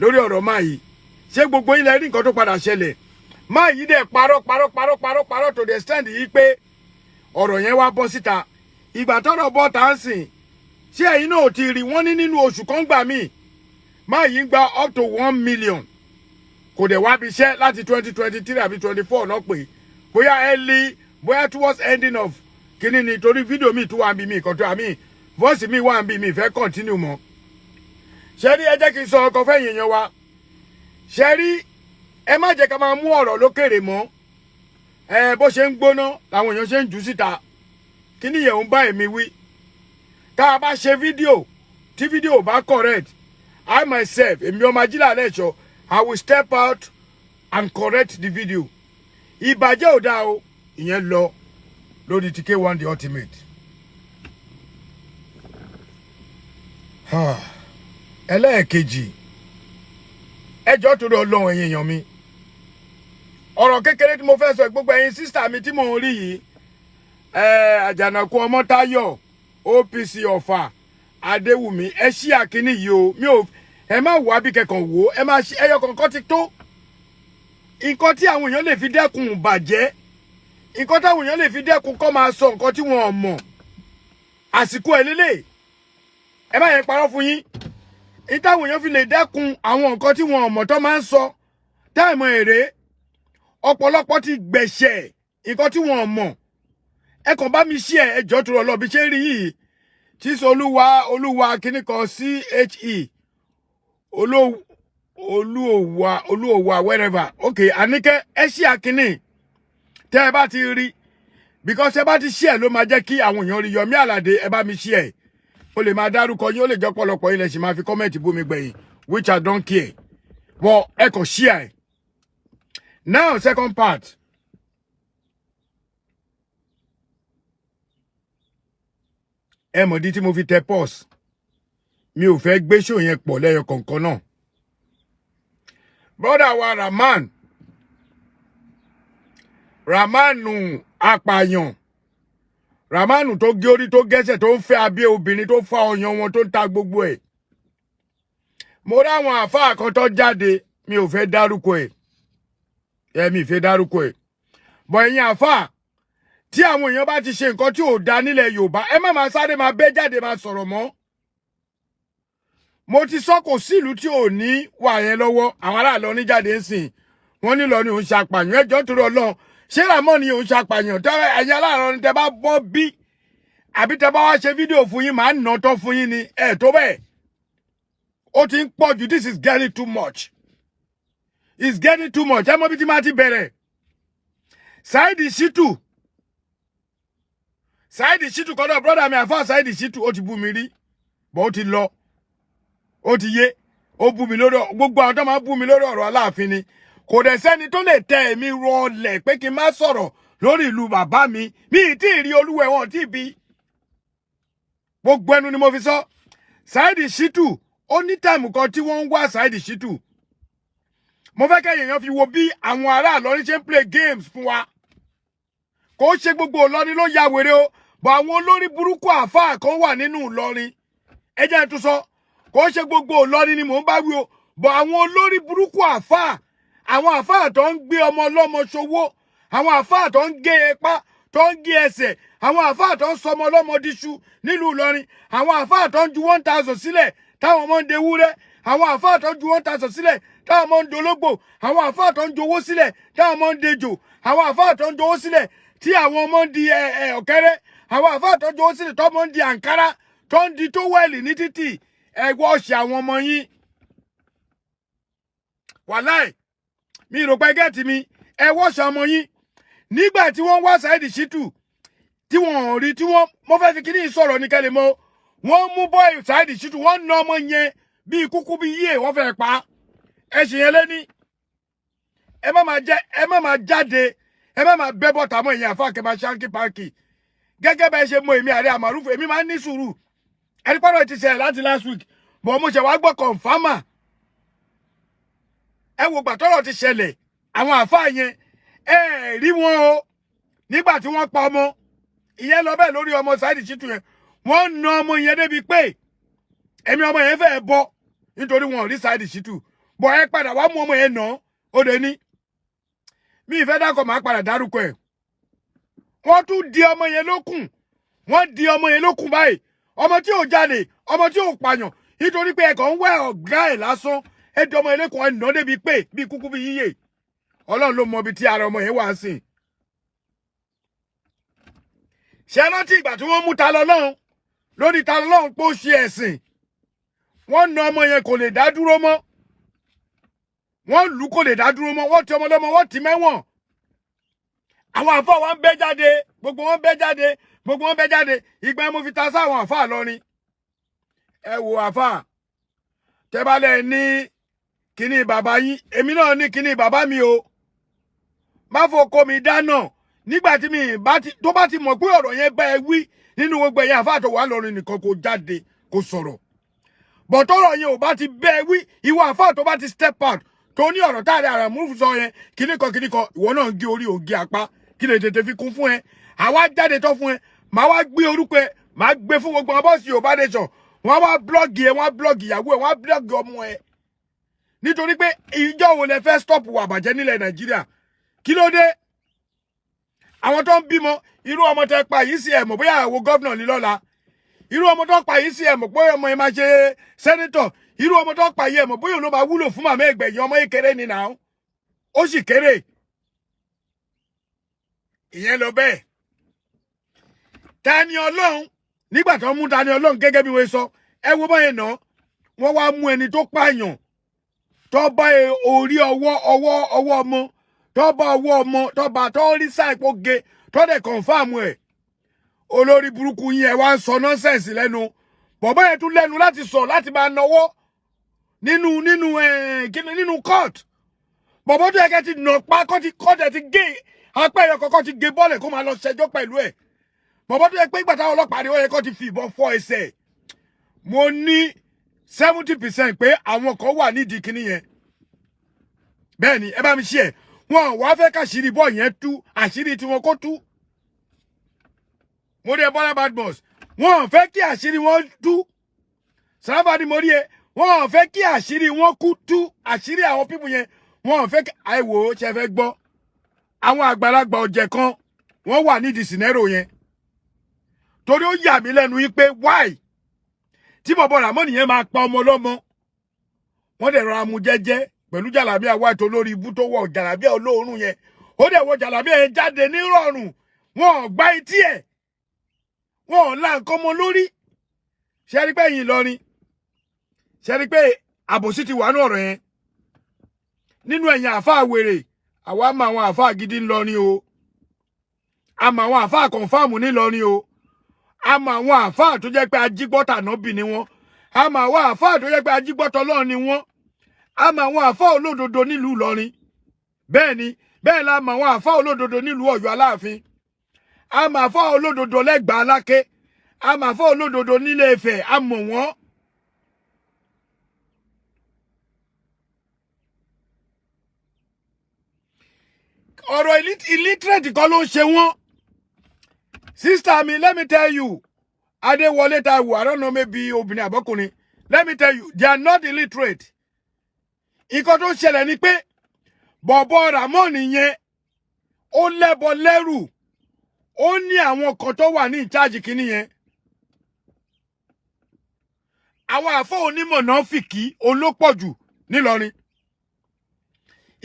lórí ọ̀rọ̀ máa yìí ṣé gbogbo ilẹ̀ rí nǹkan tó padà ṣẹlẹ̀ máa yìí dẹ̀ parọ́ to the extent yìí pé ọ̀rọ̀ yẹn wá bọ́ síta ìgbà tọ́rọ̀ bọ́ tá ń sìn ṣé ẹ̀yin náà ti rí wọ́n ní nínú oṣù kan gbà míì máa yìí gba up to 1 million kò dẹ̀ wá bí iṣẹ́ láti 2023 àbí 24 náà pé bóyá early bóyá towards ending of kíní ni torí fídíò mi tún wà ń bí mi ìkọ̀tọ̀ àmì voice mi wà ń bí mi ìfẹ́ continue mọ́ ṣe rí ẹ jẹ́ kí n sọ ọkọ̀ fẹ́yìn èèyàn wa ṣe rí ẹ má jẹ́ ká máa mú ọ̀rọ̀ lókèrè mọ́ bó ṣe ń gbóná làwọn èèyàn ṣe ń jù síta kíní yẹn ń bá èmi wí tá a bá ṣe fídíò tí fídíò bá correct I myself, I will step out and correct the video. Ìbàjẹ́ ò dá o, ìyẹn lọ lórí TK1 the ultimate. Ẹlẹ́ẹ̀kejì, ẹjọ́ torí Ọlọ́run ẹ̀yin èèyàn mi. Ọ̀rọ̀ kékeré tí mo fẹ́ sọ gbogbo ẹ̀yin sister mi tí mò ń rí yìí. Àjànàkú Ọmọ́táyọ̀, OPC Ọ̀fà, Adéwùmí, ẹ ṣí àkíní yìí o. Mi ò ẹ má wá bí kẹkàn wò, ẹ má ṣí ẹyọ kọ̀ọ̀kan ti tó. Nǹkan tí àwọn èèyàn lè fi dẹ́kun bàjẹ́, nǹkan tí àwọn èèyàn lè fi dẹ́kun kó máa sọ nǹkan tí wọ́n mọ̀. Àsìkò ẹ̀ lélẹ̀. Ẹ má yẹn parọ́ fún yín. Ìta àwọn èèyàn fi lè dẹ́kun àwọn nǹkan tí wọ́n mọ̀ tó máa ń sọ. Táìmù èrè, ọ̀pọ̀lọpọ̀ ti gbẹ̀ṣẹ̀ nǹkan tí wọ́n mọ̀. Ẹ kàn bá mi ṣí ẹjọ́ tó lọ bí ṣe rí yìí. Tí sọ olúwa kíní kan CHE. Olúwa wherever. Okay, Anike, ẹ ṣí àkíní. Tẹ́ ẹ bá ti rí. Because ẹ bá ti ṣí ẹ ló máa jẹ́ kí àwọn èèyàn rí. Yomi Alade, ẹ bá mi ṣí ẹ. O lè máa dárúkọ yín, ó lè jẹ́ pọ̀lọpọ̀ ilẹ̀ sì máa fi comment bú mi gbẹ̀yìn, which I don't care. But ẹ kàn ṣí ẹ. Now, second part. Ẹ mọ̀ dí tí mo fi tẹ pause. Mi ò fẹ́ gbé show yẹn pọ̀ lẹ́yọ kọ̀ọ̀kan náà. Brother wa Ramanu apààyàn. Ramanu tó gé orí tó gẹ́sẹ̀ tó ń fẹ́ abẹ́ obìnrin tó fa ọyàn wọn tó ń ta gbogbo ẹ̀. Mo ráwọn àfáà kan tó jáde, mi ò fẹ́ dárúkọ ẹ̀. Mi fẹ́ dárúkọ ẹ̀. Bọ̀ ẹ̀yin àfáà, tí àwọn èèyàn bá ti ṣe nǹkan tí ò dá nílẹ̀ Yorùbá, ẹ má máa sáré máa bẹ́ jáde máa sọ̀rọ̀ mọ́. Mo ti sọ kò sí ìlú tí ò ní wà yẹn lọ́wọ́, àwọn aráàlú oníjáde ń sìn. Wọ́n ní lọ ní òun ṣàpàyàn, ẹjọ́ torí Ọlọ́run. Ṣé Ramon ni òun ṣàpàyàn? Tẹ́ ẹ̀yin aláàrọ̀ ni tẹ́ bá bọ́ bí, àbí tẹ́ bá wá ṣe fídíò fún yín, máa ń nà tán fún yín ni. Tó bẹ́ẹ̀. Ó ti ń pọ̀ jù, this is getting too much. It's getting too much. Ẹ mọ̀ bí tí máa ti bẹ̀rẹ̀. Saidi Shittu kọ́dọ̀ brother mi àfáà Saidi Shittu ó ti bú mi rí. Bọ́ ó ti lọ. Ó ti yé. Ó bú mi lórí gbogbo àwọn tó máa bú mi lórí ọ̀rọ̀ Aláàfin ni. Kò dẹ̀ sẹ́ni tó lè tẹ èmi rọlẹ̀ pé kí n má sọ̀rọ̀ lórí ìlú bàbá mi. Mi ì tí ì rí olúwẹ̀ wọn tí bí. Gbogbo ẹnu ni mo fi sọ. Saidi Shittu ó ní táìmù kan tí wọ́n ń wá Saidi Shittu. Mo fẹ́ kẹ́yìn èèyàn fi wo bí àwọn ará Ìlọrin ṣe ń play games fún wa. Kò ṣe gbogbo Ìlọrin ló ya wèrè o. Bọ̀ àwọn olórí burúkú àfáà kan wà nínú Ìlọrin. Ẹ jẹ́ n tún sọ. Kò ṣe gbogbo Ìlọrin ni mò ń bá wí o. Bọ̀ àwọn olórí burúkú àfáà. Àwọn àfáà tó ń gbé ọmọ ọlọ́mọ ṣòwò. Àwọn àfáà tó ń gé ẹpá, tó ń gé ẹsẹ̀. Àwọn àfáà tó ń sọmọ ọlọ́mọ díṣu nílùú Ìlọrin. Àwọn àfáà tó ń ju 1,000 sílẹ̀ táwọn ọmọ ń de wúrẹ́. Àwọn àfáà tó ń ju 1,000 sílẹ̀ táwọn ọmọ ń dológbò. Àwọn àfáà tó ń jowó sílẹ̀ táwọn ọmọ ń dejò. Àwọn àfáà tó ń jowó sílẹ̀ tí àwọn ọmọ ń di ọ̀kẹ́rẹ́. Àwọn àfáà tó ń jowó sílẹ̀ tó ọmọ ń di àǹkárá, tó ń di tówẹ́ẹ̀lì ní títì. Ẹ wọ́ọ̀ṣì àwọn ọmọ yín. Wàláì, mi rò pé gẹ́ẹ̀tì mi, ẹ wọ́ọ̀ṣì ọmọ yín. Nígbà tí wọ́n wá Saidi Shittu, tí wọ́n rí, tí wọ́n mo fẹ́ fi kíní sọ̀rọ̀ ní kẹ́lẹ́ mọ́. Wọ́n mú bọ́ọ̀lù Saidi Shittu, wọ́n na ọmọ yẹn bí kúkú bí yíyẹ, wọ́n fẹ́ pa. Ẹ ṣe yẹn lẹ́ni. Ẹ má máa jáde, ẹ má máa bẹ́ bọ́ta mọ́ ìyẹn àfáà kẹ́ máa ṣáńkì páàkì. Gẹ́gẹ́ bẹ́ẹ̀ ṣe mọ èmi Ààrẹ Almaroof, èmi máa ń ní sùúrù. Ẹni pọ́nrọ̀ ti ṣẹlẹ̀ láti last week, bọ̀ mo ṣe wá gbọ́ kọ̀ǹfàmà. Ẹ wo gbà tọ́rọ̀ ti ṣẹlẹ̀, àwọn àfáà yẹn, ẹ rí wọn o. Nígbà tí wọ́n pa ọmọ, ìyẹn lọ bẹ́ẹ̀ lórí ọmọ Saidi Shittu yẹn. Wọ́n na ọmọ yẹn débi pé ẹ̀mí ọmọ yẹn fẹ́ bọ́ nítorí wọn ò rí Saidi Shittu. Bọ̀ ẹ padà wá mú ọmọ yẹn nà ó dé ní. Mi ìfẹ́ dákọ̀ máa padà dárúkọ ẹ̀. Wọ́n tún di ọmọ yẹn lókùn. Wọ́n di ọmọ yẹn lókùn báyìí. Ọmọ tí ò jalè, ọmọ tí ò pààyàn. Nítorí pé ẹ̀kọ́ ń wẹ̀ ọ̀gá ẹ̀ lásán. Ẹ di ọmọ yẹn lẹ́kọ̀ọ́ ẹ̀ nà débi pé bí kúkú bí yíyẹ. Ọlọ́run ló mọ ibi tí ara ọmọ yẹn wà sí. Ṣé rántí ìgbà tí wọ́n mú ta lọ́lọ́run? Lórí ta lọ́lọ́run pé ó ṣe ẹ̀sìn. Wọ́n na ọmọ yẹn kò lè dá dúró mọ́. Wọ́n lù kò lè dá dúró mọ́. Wọ́n ti ọmọ lọ́mọ, wọ́n ti mẹ́wọ̀n. Àwọn àfáà wọn bẹ́ jáde, gbogbo wọn bẹ́ jáde, gbogbo wọn bẹ́ jáde. Ìgbà mo fi ta sáwọn àfáà lọ́rin. Ẹ wo àfáà. tẹ́ bá lẹ ní kíní bàbá yín èmi náà ní kíní bàbá mi o má foko mi dáná nígbà tí mi bá ti tó bá ti mọ̀ pé ọ̀rọ̀ yẹn bá ẹ wí nínú gbogbo ẹ̀yà àfáà tó wà lọ́rin nìkan kó jáde kó sọ̀rọ̀ bọ̀ tọ́rọ̀ yẹn ò bá ti bẹ́ ẹ wí ìwọ àfáà tó bá ti step out tó ní ọ̀rọ̀ táàrí Almaroof sọ yẹn kíní kan ìwọ náà ń gé orí ògì apá kí lè tètè fi kún fún ẹ àwa jáde tó fún ẹ màá wá gbé orúkọ ẹ màá gbé fún gbogbo bọ́ọ̀sì Yorùbá nation wọ́n wá blọ́ọ̀gì ẹ wọ́n á blọ́ọ̀gì ìyàwó ẹ wọ́n á blọ́ọ̀gì ọmọ ẹ nítorí pé ìjọ wo lẹ fẹ́ stop wà bàjẹ́ nílẹ̀ Nàìjíríà kí ló dé àwọn tó ń bímọ irú ọmọ tẹ pa yìí sí ẹ mọ̀ bóyá àwọn gọ́vnà ní lọ́la irú ọmọ tó pa yìí sí ẹ mọ̀ bóyá ọmọ yẹn máa ṣe sẹ́nítọ̀ irú ọmọ tó pa yìí ẹ mọ̀ bóyá ló máa wúlò fún màmá ẹgbẹ̀yìn ọmọ yìí kéré ni nà ó sì kéré ìyẹn lọ bẹ́ẹ̀ Tani Ọlọ́run nígbà tó mú Tani Ọlọ́run gẹ́gẹ́ bí wọ́n sọ ẹ wo báyẹn náà wọ́n wá mú ẹni tó pààyàn tó bá orí ọwọ́ ọmọ tó bá ọwọ́ ọmọ tó bá tó rí sáìpò ge tó dẹ̀ kọ̀ǹfàmù ẹ̀ olórí burúkú yín ẹ wá ń sọ nọ́sẹ̀nsì lẹ́nu bọ̀bọ́ yẹn tún lẹ́nu láti sọ láti máa náwó nínú court bọ̀bọ́ tó yẹ kẹ́ ti nà pa kọ́ tẹ̀ ti gé apá ẹ̀yọ kọ́kọ́ ti gé bọ́ọ̀lẹ̀ kó máa lọ ṣẹjọ́ pẹ̀lú ẹ̀ bọ̀bọ́ tó yẹ pé ìgbà táwọn ọlọ́pàá rí ó yẹ kó ti fi ìbọn fọ́ ẹsẹ̀ mo ní 70% pé àwọn kan wà nídìí kíní yẹn bẹ́ẹ̀ ni ẹ bá mi ṣe ẹ̀ wọn wá fẹ́ káṣírí bọ́ọ̀ yẹn tú àṣírí tí wọn kó tú mo rí ẹ Bọ́lá Badmus wọn fẹ́ kí àṣírí wọn tú sábà ni mo rí ẹ wọn fẹ́ kí àṣírí wọn kú tú àṣírí àwọn pípù yẹn wọn fẹ́ kí àìwò ṣe fẹ́ gbọ́ àwọn àgbàlagbà ọ̀jẹ̀ kan wọ́n wà nídìí sinero yẹn torí ó yà mí lẹ́nu yìí pé why tí bọ̀bọ̀ Ramoni yẹn máa pa ọmọ ọlọ́mọ wọ́n dẹ̀ rọra mu jẹ́jẹ́ pẹ̀lú jàlábíà white olórí ibú tó wọ̀ jàlábíà olóòórùn yẹn ó dẹ̀ wọ jàlábíà yẹn jáde nírọ̀rùn wọn ò gbá etí ẹ̀ wọn ò la nǹkan mọ́ lórí ṣe rí pé yìí lọrin ṣe rí pé àbòsí ti wà ní ọ̀rọ̀ yẹn nínú ẹ̀yìn àáfàá wèrè àwa mọ àwọn àáfàá gidi ńlọrin o a mọ àwọn àáfàá kọ̀ǹfàmù ńlọrin o a mọ àwọn àáfàá tó jẹ́ pé ajígbọ́tà náà bì ní wọn a mọ àwọn àáfàá tó jẹ́ pé ajígbọ́tà Ọlọ́run ni wọn a mọ àwọn àáfàá olódodo nílùú Ìlọrin bẹ́ẹ̀ ni bẹ́ẹ̀ la mọ àwọn àáfàá olódodo nílùú Ọ̀yọ́ Aláàfin a mọ àáfàá olódodo lẹ́gbàá Aláké a mọ àáfàá olódodo nílé Ifẹ̀ a mọ̀ wọ́n. ọ̀rọ̀ illiterate kan ló ń ṣe wọ́n. Sister mi, let me tell you, Adewole Taiwo, I don't know, maybe obìnrin àbọ́kùnrin. Let me tell you, they are not illiterate. Nǹkan tó ṣẹlẹ̀ ni pé bọ̀bọ̀ Ramoni yẹn ó lẹ́bọ lẹ́rù. Ó ní àwọn kan tó wà ní ìcháàjì kìíní yẹn. Àwọn àfọ́ onímọ̀ náà fìkì olópọ̀jù nílọrin.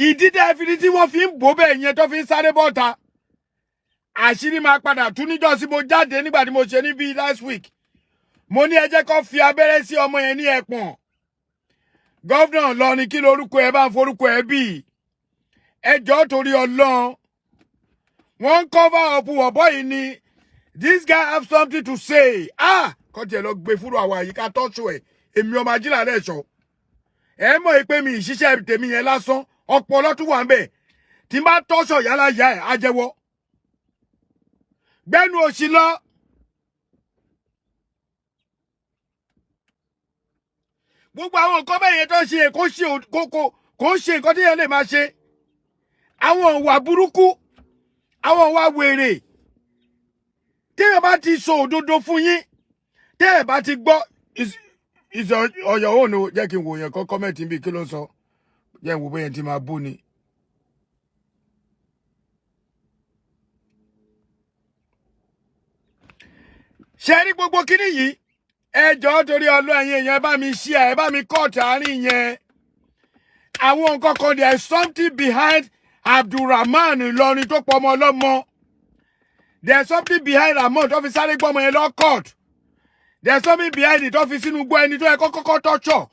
Ìdí dẹ́fìdí tí wọ́n fi ń bò bẹ́ẹ̀ yẹn tó fi ń sáré bọ́ta. Àṣírí máa padà tún níjọ́ sí mo jáde nígbà tí mo ṣe níbi last week. Mo ní ẹ jẹ́ kó fi abẹ́rẹ́ sí ọmọ yẹn ní ẹpọ̀n. Gọ́vnà Ìlọrin kí lorúkọ ẹ bá ń forúkọ ẹ bí. Ẹ jọ̀ọ́ torí Ọlọ́run. Wọ́n cover up ọ̀bọ yìí ni. This guy have something to say. Kọ́ tiẹ̀ lọ gbé fúru àwọn àyíká tọ́ṣù ẹ̀. Èmi ọmọ ajílà rẹ̀ ṣọ. Ẹ mọ̀ pé mi ìṣiṣẹ́ tèmi yẹn lásán. Ọpọlọ tún wà ń bẹ̀. Tí n bá tọ́ṣọ̀ yálà yá ẹ̀ á jẹ́wọ́. Gbẹ́nu òṣì lọ. Gbogbo àwọn nǹkan bẹ́ẹ̀ yẹn tó ṣe kò ṣe nǹkan tí yẹn lè máa ṣe. Àwọn ìwà burúkú, àwọn ìwà wèrè. Téèyàn bá ti sọ òdodo fún yín, téèyàn bá ti gbọ́ ọ̀yọ̀ òun o jẹ́ kí n wò yẹn kọ́ kọ́mẹ̀tì bí kí ló ń sọ. Jẹ́ n wò bóyá ti máa bú ni. Ṣé rí gbogbo kíní yìí? Ẹ jọ̀ọ́ torí Ọlọ́run ẹ̀yin èèyàn ẹ bá mi share, ẹ bá mi cut àárín yẹn. Àwọn nǹkan kan there is something behind Abdulrahman Ìlọrin tó pọ̀ ọmọ ọlọ́mọ. There is something behind Ramon tó fi sáré gbọ́ ọmọ yẹn lọ court. There is something behind it tó fi sínú gbọ́ ẹni tó yẹ kọ́kọ́ tọ́jọ́.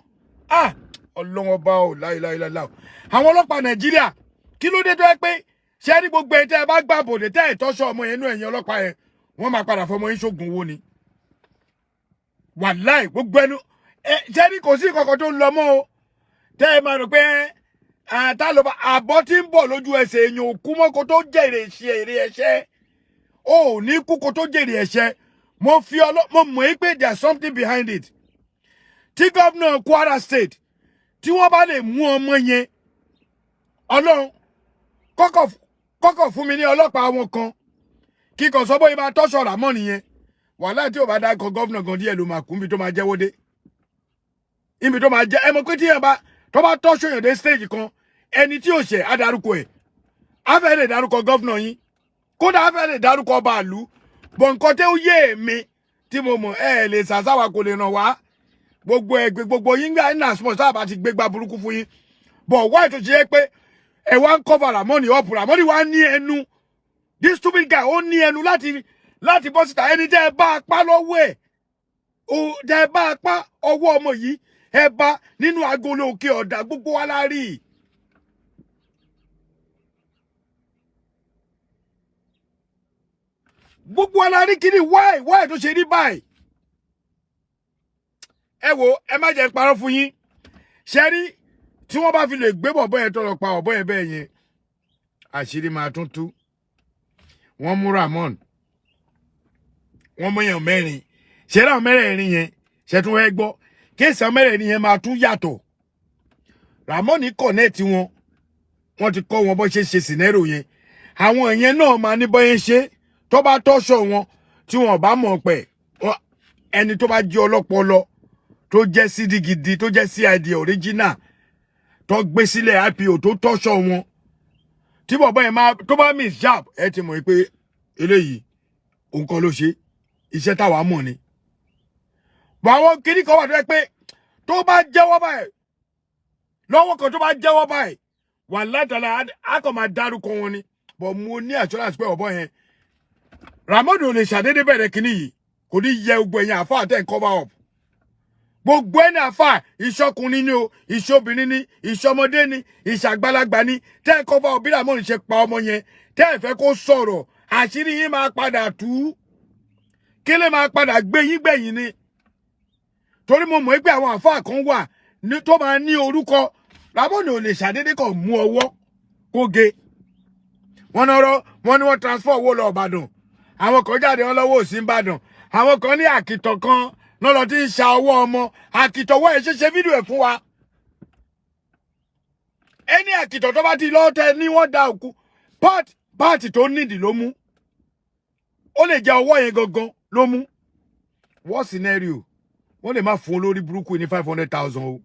Ọlọ́run ọba ò láìláìláìlá. Àwọn ọlọ́pàá Nàìjíríà kí ló dé tó yẹ pé ṣé rí gbogbo ẹ̀ tẹ́ ẹ bá gbà bòdè tẹ́ ẹ̀ tọ́ṣọ́ ọmọ yẹn nú ẹ̀yìn ọlọ́pàá yẹn wọ́n máa padà fọmọ yín ṣògùn owó ni. Wàláì gbogbo ẹnu Jerry kò sí kankan tó ń lọ mọ́ o. Tẹ́ ẹ máa rò pé ta ló bá àbọ̀ tí ń bọ̀ lójú ẹsẹ̀ èèyàn òkú mọ́ kó tó jèrè ẹ̀ṣẹ̀. O ò ní kú kó tó jèrè ẹ̀ṣẹ̀. Mo mọ̀ pé there's something behind it. Tí governor Kwara State tí wọ́n bá lè mú ọmọ yẹn Ọlọ́run kọ́kọ́ fún mi ní ọlọ́pàá wọn kan kíkọ sọ bóyá máa tọ́ṣọ̀ Ramon nìyẹn wàhálà tí ò bá dá kan governor gan díẹ̀ ló máa kú níbi tó máa jẹ́wọ́ dé níbi tó máa jẹ́ ẹ mọ̀ pé tí yẹn bá tó bá tọ́ṣọ̀ yẹn dé stage kan ẹni tí ò ṣẹ̀ á darúkọ ẹ̀ á fẹ́ lè darúkọ governor yín kódà á fẹ́ lè darúkọ ọba àlú bọ̀ nǹkan tẹ́ ó yé mi tí mo mọ̀ ẹ lè sàṣàwà kò lè ràn wá gbogbo ẹgbẹ́ gbogbo yín gbà ní àsùnmọ̀ sábà ti gbégbá burúkú fún yín bọ̀ wá ètò ṣe é pé ẹ wá ń cover Ramon up Ramon wá ní ẹnu this stupid guy ó ní ẹnu láti bọ́ síta ẹni tẹ́ ẹ bá apá lọ́wọ́ ẹ̀ tẹ́ ẹ bá apá ọwọ́ ọmọ yìí ẹ bá nínú agolo òkè ọ̀dà gbogbo wa la rí gbogbo wa la rí kí ni why tó ṣe rí báyìí ẹ wo ẹ má jẹ́ parọ́ fún yín ṣe rí tí wọ́n bá fi lè gbé bọ̀bọ́ yẹn tọrọ pa ọ̀bọ yẹn bẹ́ẹ̀ yẹn àṣírí máa tún tú wọ́n mú Ramon wọ́n mú èèyàn mẹ́rin ṣe ra mẹ́rẹ̀ẹ̀rin yẹn ṣe tún fẹ́ gbọ́ kéèsì mẹ́rẹ̀ẹ̀rin yẹn máa tún yàtọ̀ Ramon connect wọ́n ti kọ́ wọn bó ṣe ṣe scenario yẹn àwọn yẹn náà máa ní bó yẹn ṣe tó bá tọ́ṣọ̀ wọn tí wọ́n bá mọ̀ pé ẹni tó bá jẹ́ ọlọ́pọlọ tó jẹ́ CD gidi tó jẹ́ CID original tó gbé sílẹ̀ IPO tó tọ́ṣọ̀ wọn tí bọ̀bọ́ yẹn máa tó bá miss jab ẹ ti mọ̀ pé eléyìí òun kan ló ṣe iṣẹ́ táwa mọ̀ ni bọ̀ àwọn kìíní kan wà tó yẹ pé tó bá jẹ́wọ́ báyìí lọ́wọ́ kan tó bá jẹ́wọ́ báyìí wà látàlá á kàn máa dárúkọ wọn ni bọ̀ mo ní assurance pé ọ̀bọ yẹn Ramon ò lè ṣàdédé bẹ̀rẹ̀ kìíní yìí kò ní yẹ gbogbo ẹ̀yìn àfáà tẹ̀ ń cover up gbogbo ẹni àfáà ìṣọkùnrin ni o ìṣobìnrin ni ìṣọmọdé ni ìṣàgbàlagbà ni tẹ́ ẹ cover up bí Ramon ṣe pa ọmọ yẹn tẹ́ ẹ fẹ́ kó sọ̀rọ̀ àṣírí yín máa padà tú kí lè máa padà gbé yín gbẹ̀yìn ni torí mo mọ̀ pé àwọn àfáà kan wà tó máa ní orúkọ Ramon ò lè ṣàdédé kàn mú ọwọ́ kó ge wọ́n ní wọ́n transfer owó lọ Ìbàdàn àwọn kan jáde wọn lọ́wọ́ òsì Ìbàdàn àwọn kan ní àkìtàn kan lọ́lọ́ tí ń ṣa ọwọ́ ọmọ àkìtọ̀wọ́ ẹ̀ ṣe fídíò ẹ̀ fún wa ẹni àkìtọ̀ tó bá ti lọ́tẹ̀ ní wọ́n da òkú páàtì tó nídìí ló mú ó lè jẹ́ ọwọ́ yẹn gangan ló mú what scenario wọ́n lè má fún olórí burúkú ní 500,000 o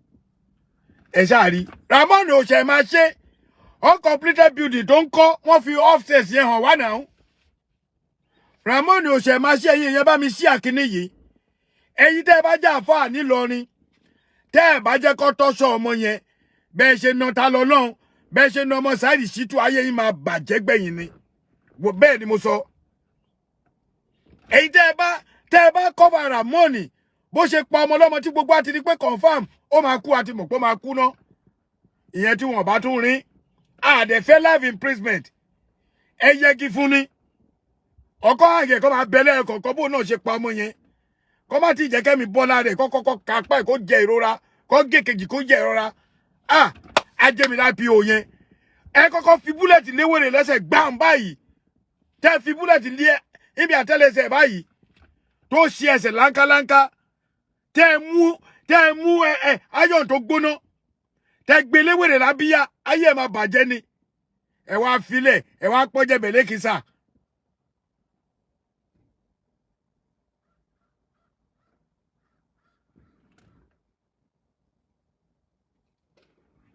ẹ ṣáà rí Ramon ò ṣe máa ṣe uncompleted building tó ń kọ́ wọ́n fi offset yẹn hàn wá náà Ramon ò ṣe máa ṣe ẹ̀yin yẹn bá mi ṣí àkíní yìí ẹ̀yin tẹ́ ẹ bá jẹ́ àfáà nílọrin tẹ́ ẹ bá jẹ́ kó tọ́ṣọ́ ọmọ yẹn bẹ́ẹ̀ ṣe na ta lọ náà bẹ́ẹ̀ ṣe na ọmọ Saheed Shittu ayé yín máa bàjẹ́ gbẹ̀yìn ni bẹ́ẹ̀ ni mo sọ ẹ̀yin tẹ́ ẹ bá cover Ramon bó ṣe pa ọmọ lọ́mọ tí gbogbo àti rí pé confam ó máa kú àti mọ̀ pé ó máa kú ná ìyẹn tí wọ́n bá tún rí àdẹ̀fẹ́ life imprisonment ẹ yẹgi fún ni ọkọ àgẹ̀ kọ́ máa bẹ̀lẹ̀ ẹ̀kọ̀ọ̀kan bó náà ṣe pa ọmọ yẹn kọ́ má ti jẹ́ kẹ́mi bọ́lá rẹ̀ kọ́kọ́ kápá ẹ̀ kó jẹ ìrora kọ́ gé kejì kó jẹ ìrora ajẹ́mi IPO yẹn ẹ kọ́kọ́ fi búlẹ̀tì léwèrè lẹ́sẹ̀ gbàm báyìí tẹ́ fi búlẹ̀tì lé ibi àtẹ́lẹsẹ̀ báyìí tó ṣe ẹsẹ̀ láńkáláńká tẹ́ mú ayọ̀n tó gbóná tẹ́ gbé léwèrè lábíyá ayé ẹ̀ máa bàjẹ́ ni ẹ wá filẹ̀ ẹ wá pọ́jẹ́ bẹ̀lẹ́ kìsà.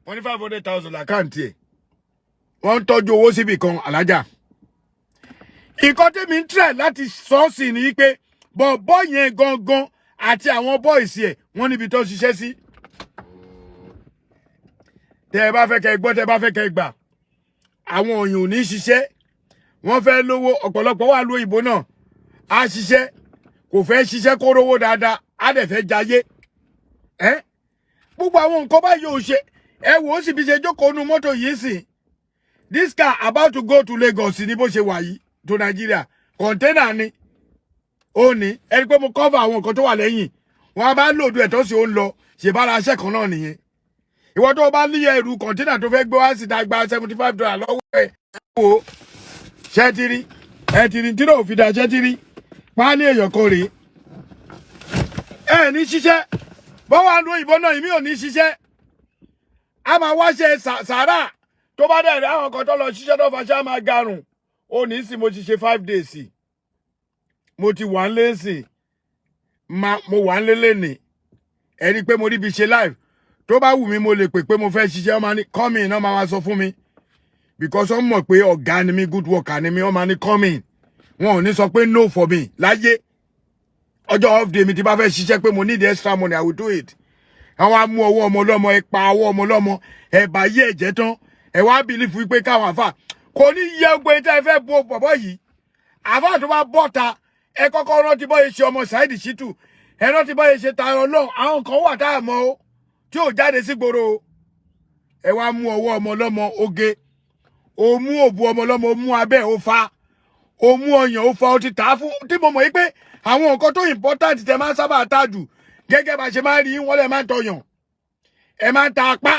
wọ́n ní 500,000 lákàntì ẹ̀ wọ́n ń tọ́jú owó síbì kan alájà nǹkan tẹ́mi ń tẹ̀ láti sọ́ọ̀sì ni pé bọ̀bọ́ yẹn gangan àti àwọn bọ́ìsì ẹ̀ wọ́n níbi tó ṣiṣẹ́ sí tẹ́ ẹ bá fẹ́ kẹ́ gbọ́ tẹ́ ẹ bá fẹ́ kẹ́ gbà àwọn òyìn ò ní ṣiṣẹ́ wọ́n fẹ́ lówó ọ̀pọ̀lọpọ̀ wà ló ìbò náà á ṣiṣẹ́ kò fẹ́ ṣiṣẹ́ kó rówó dáadáa á dẹ̀ fẹ́ jayé gbogbo àwọn nǹkan báyìí ò ṣe ẹ wò ó sì fi ṣe jókòó nu mọ́tò yìí sìn this car about to go to Lagos ní bó ṣe wà yìí to Nigeria container ni ó ní ẹni pé mo cover àwọn nǹkan tó wà lẹ́yìn wọ́n bá lòdù ẹ̀ tó sì ó ń lọ ṣe bá ra iṣẹ́ kan náà nìyẹn ìwọ tó bá ní ẹrù kọ̀ńténà tó fẹ́ gbé wá sí dàgbà $75 lọ́wọ́ ẹ̀ wò ṣẹ́tìrí ẹ̀tìrí tí náà fi dá ṣẹ́tìrí pa ní èèyàn kan rèé ẹ̀ ní ṣiṣẹ́ bọ́wọ́ àánú ìbọn náà ìmí ò ní ṣiṣẹ́ a máa wá ṣe sàárà tó bá dẹ̀ rí àwọn kan tó lọ ṣiṣẹ́ tó fàṣẹ a máa garùn ó ní sí mo ti ṣe 5 days mo ti wà ń lé sí mo wà ń lé lẹ́nìí ẹni pé mo rí bí ṣe live tó bá wù mí mo lè pè pé mo fẹ́ ṣiṣẹ́ ọmọ ní coming náà máa sọ fún mi because wọ́n mọ̀ pé ọ̀gá ni mi good worker ni mi wọ́n máa ní coming wọn ò ní sọ pé no for me láyé ọjọ́ off day mi ti bá fẹ́ ṣiṣẹ́ pé mo need extra money I will do it àwọn amú ọwọ́ ọmọ ọlọ́mọ ẹ pa ọwọ́ ọmọ ọlọ́mọ ẹ bá yé ẹ̀jẹ̀ tán ẹ wá bìlífù pé káwọn àfà kò ní yẹ ogbe tí ẹ fẹ́ bo bọ̀bọ̀ yìí àfà tó bá bọ́ta ẹ kọ́kọ́ rántí bọ́ yẹ ṣe ọmọ Saheed Shittu ẹ rántí bọ́ yẹ ṣe Tayọ Ọlọ́run àwọn kan wà tá a mọ̀ o tí ò jáde sí gbòòrò o ẹ wá mú ọwọ́ ọmọ ọlọ́mọ oge o mú òbú ọmọ ọlọ́mọ o mú abẹ́ o fa o mú ọyàn o fa o ti tà á fún tí mo mọ̀ yí pé àwọn nǹkan tó important tẹ máa ń sábà tà jù gẹ́gẹ́ bá ṣe máa ń rí wọ́n lẹ̀ máa ń tọyàn ẹ máa ń ta apá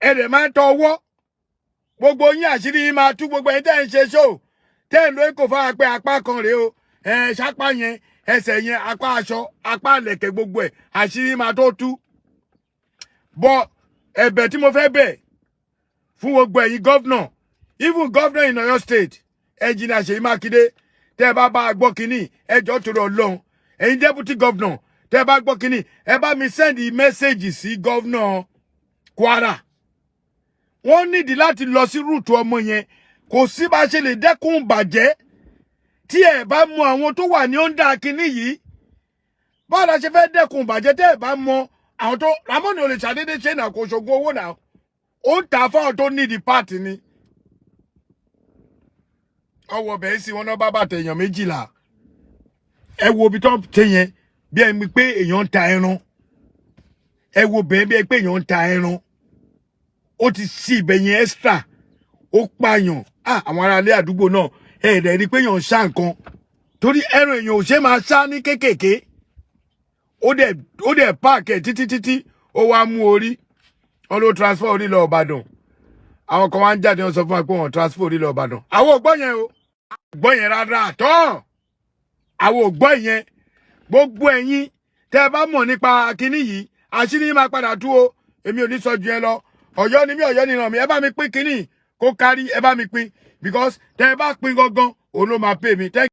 ẹ dẹ̀ máa ń tọ ọwọ́ gbogbo yín àṣírí yín máa tú gbogbo ẹ̀yin tẹ́ ń ṣe ṣó tẹ́ ń lo èkó fáwọn pé apá kan rèé o ṣápá yẹn ẹsẹ̀ yẹn apá aṣọ apá àlẹ̀kẹ̀ gbogbo ẹ̀ àṣírí máa tó tú bọ́ ẹ̀bẹ̀ tí mo fẹ́ bẹ̀ fún gbogbo ẹ̀yin gọ́vnà even gọ́vnà in Ọ̀yọ́ state Ẹnjìnìà Ṣèyí Mákindé tẹ́ ẹ bá gbọ́ kínní ẹjọ́ torí Ọlọ́run ẹ̀yin deputy governor tẹ́ bá gbọ́ kínní ẹ bá mi send message sí governor Kwara wọ́n nídìí láti lọ sí route ọmọ yẹn kò sí bá ṣe lè dẹ́kun bàjẹ́ tí ẹ bá mọ àwọn tó wà ní ọ̀ndà kínní yìí báwo la ṣe fẹ́ dẹ́kun bàjẹ́ tẹ́ ẹ bá mọ àwọn tó Ramoni ò lè ṣàdédé ṣe náà kò ṣògùn owó náà ó ń tà fáwọn tó nídìí pààtì ni ọwọ́ bẹ̀ẹ́ sí wọn náà bá bàtà èèyàn 12 ẹ wo ibi tó ń tẹ yẹn bí ẹni pé èèyàn ń ta ẹran ẹ wo bẹ́ẹ̀ bí ẹni pé èèyàn ń ta ẹran ó ti sí ibẹ̀ yẹn extra ó pààyàn àwọn aráalé àdúgbò náà ẹ̀ẹ́dẹ̀ rí pé èèyàn ń ṣá nǹkan torí ẹran èèyàn ò ṣe máa ṣá ní kéékèèké ó dẹ̀ páàkì ẹ̀ títí ó wá mú orí wọn ló transfer orí lọ Ìbàdàn àwọn kan wá ń jáde wọn sọ fún wa pé wọn transfer orí lọ Ìbàdàn àwọn ò gbọ́ yẹn o gbọ́ yẹn rárá àtọ́ àwọn ò gbọ́ yẹn gbogbo ẹ̀yin tẹ́ ẹ bá mọ̀ nípa kinní yìí àṣírí máa padà tú o èmi ò ní sọ ju ẹ lọ Ọ̀yọ́ ni mí Ọ̀yọ́ ni ràn mí ẹ bá mi pín kinní kó kárí ẹ bá mi pín because tẹ́ ẹ bá pín gangan òun ló máa pè mí.